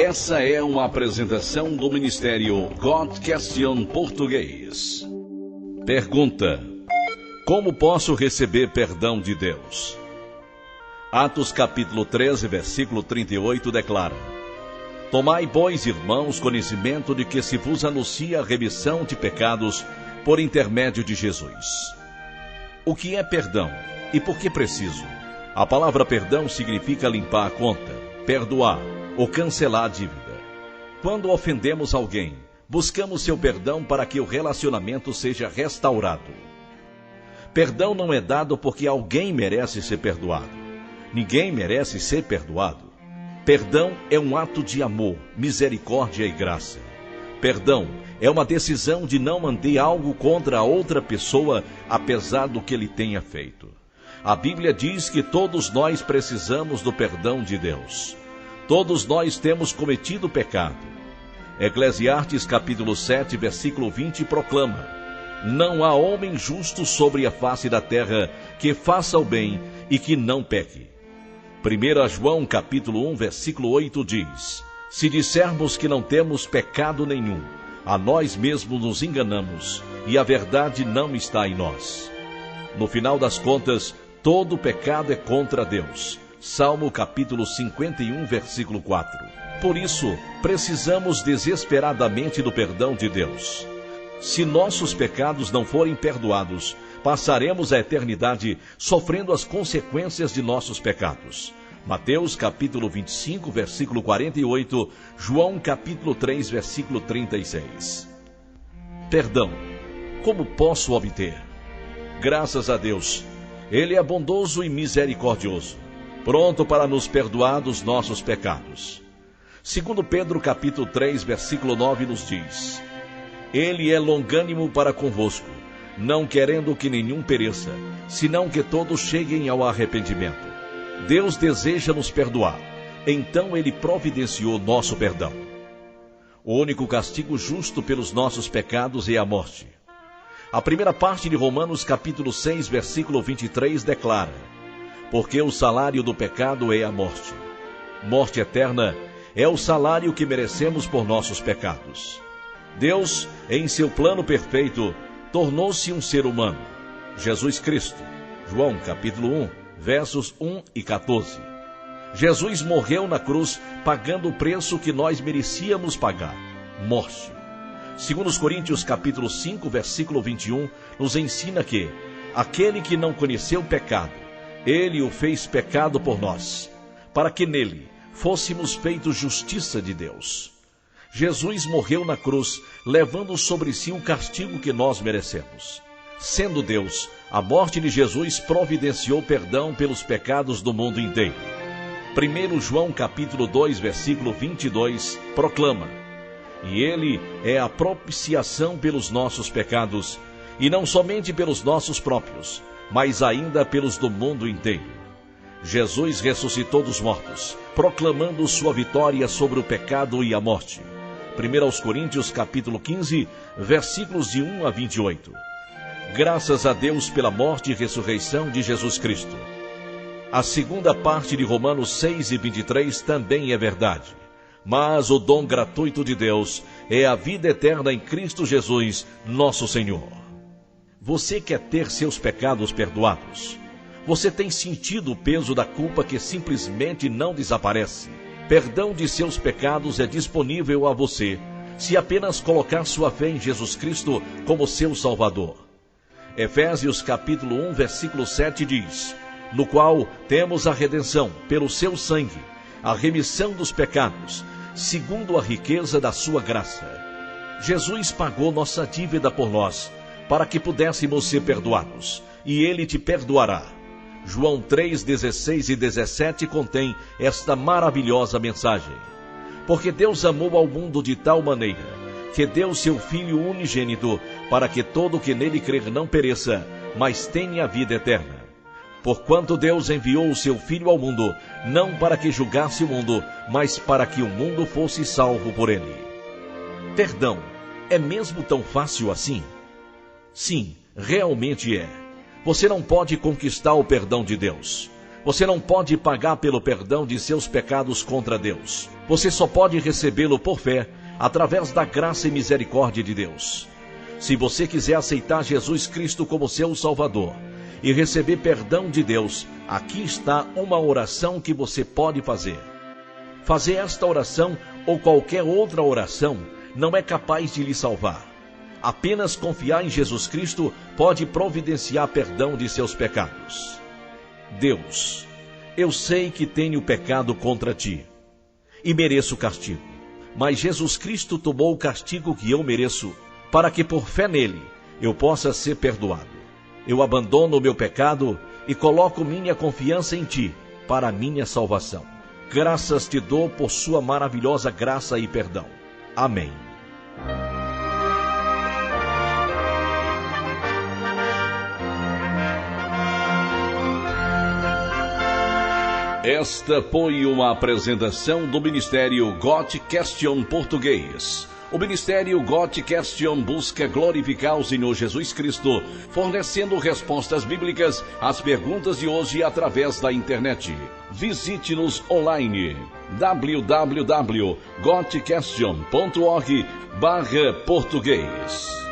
Essa é uma apresentação do Ministério God Question Português. Pergunta: como posso receber perdão de Deus? Atos capítulo 13, versículo 38 declara: tomai, pois, irmãos, conhecimento de que se vos anuncia a remissão de pecados por intermédio de Jesus. O que é perdão e por que preciso? A palavra perdão significa limpar a conta, perdoar ou cancelar a dívida. Quando ofendemos alguém, buscamos seu perdão para que o relacionamento seja restaurado. Perdão não é dado porque alguém merece ser perdoado. Ninguém merece ser perdoado. Perdão é um ato de amor, misericórdia e graça. Perdão é uma decisão de não manter algo contra a outra pessoa, apesar do que ele tenha feito. A Bíblia diz que todos nós precisamos do perdão de Deus. Todos nós temos cometido pecado. Eclesiastes capítulo 7, versículo 20 proclama: não há homem justo sobre a face da terra que faça o bem e que não peque. 1 João capítulo 1, versículo 8 diz: se dissermos que não temos pecado nenhum, a nós mesmos nos enganamos e a verdade não está em nós. No final das contas, todo pecado é contra Deus. Salmo capítulo 51, versículo 4. Por isso, precisamos desesperadamente do perdão de Deus. Se nossos pecados não forem perdoados, passaremos a eternidade sofrendo as consequências de nossos pecados. Mateus capítulo 25, versículo 48, João capítulo 3, versículo 36. Perdão. Como posso obter? Graças a Deus, Ele é bondoso e misericordioso, pronto para nos perdoar dos nossos pecados. Segundo Pedro capítulo 3, versículo 9 nos diz: Ele é longânimo para convosco, não querendo que nenhum pereça, senão que todos cheguem ao arrependimento. Deus deseja nos perdoar, então Ele providenciou nosso perdão. O único castigo justo pelos nossos pecados é a morte. A primeira parte de Romanos capítulo 6, versículo 23 declara: porque o salário do pecado é a morte. Morte eterna é o salário que merecemos por nossos pecados. Deus, em seu plano perfeito, tornou-se um ser humano, Jesus Cristo. João capítulo 1, versos 1 e 14. Jesus morreu na cruz, pagando o preço que nós merecíamos pagar: morte. Segundo Coríntios capítulo 5, versículo 21, nos ensina que aquele que não conheceu pecado, Ele o fez pecado por nós, para que nele fôssemos feitos justiça de Deus. Jesus morreu na cruz, levando sobre si o castigo que nós merecemos. Sendo Deus, a morte de Jesus providenciou perdão pelos pecados do mundo inteiro. 1 João capítulo 2, versículo 22, proclama: e Ele é a propiciação pelos nossos pecados, e não somente pelos nossos próprios, mas ainda pelos do mundo inteiro. Jesus ressuscitou dos mortos, proclamando sua vitória sobre o pecado e a morte. 1 Coríntios capítulo 15, versículos de 1 a 28. Graças a Deus pela morte e ressurreição de Jesus Cristo. A segunda parte de Romanos 6 e 23 também é verdade. Mas o dom gratuito de Deus é a vida eterna em Cristo Jesus, nosso Senhor. Você quer ter seus pecados perdoados? Você tem sentido o peso da culpa que simplesmente não desaparece? Perdão de seus pecados é disponível a você, se apenas colocar sua fé em Jesus Cristo como seu Salvador. Efésios capítulo 1, versículo 7 diz: no qual temos a redenção pelo seu sangue, a remissão dos pecados, segundo a riqueza da sua graça. Jesus pagou nossa dívida por nós, para que pudéssemos ser perdoados, e Ele te perdoará. João 3, 16 e 17 contém esta maravilhosa mensagem. Porque Deus amou ao mundo de tal maneira, que deu seu Filho unigênito, para que todo o que nele crer não pereça, mas tenha a vida eterna. Porquanto Deus enviou o seu Filho ao mundo, não para que julgasse o mundo, mas para que o mundo fosse salvo por ele. Perdão, é mesmo tão fácil assim? Sim, realmente é. Você não pode conquistar o perdão de Deus. Você não pode pagar pelo perdão de seus pecados contra Deus. Você só pode recebê-lo por fé, através da graça e misericórdia de Deus. Se você quiser aceitar Jesus Cristo como seu Salvador e receber perdão de Deus, aqui está uma oração que você pode fazer. Fazer esta oração ou qualquer outra oração não é capaz de lhe salvar. Apenas confiar em Jesus Cristo pode providenciar perdão de seus pecados. Deus, eu sei que tenho pecado contra ti e mereço castigo, mas Jesus Cristo tomou o castigo que eu mereço, para que por fé nele eu possa ser perdoado. Eu abandono o meu pecado e coloco minha confiança em ti para a minha salvação. Graças te dou por sua maravilhosa graça e perdão. Amém. Esta foi uma apresentação do Ministério Got Question Português. O Ministério Got Question busca glorificar o Senhor Jesus Cristo, fornecendo respostas bíblicas às perguntas de hoje através da internet. Visite-nos online www.gotquestion.org/português.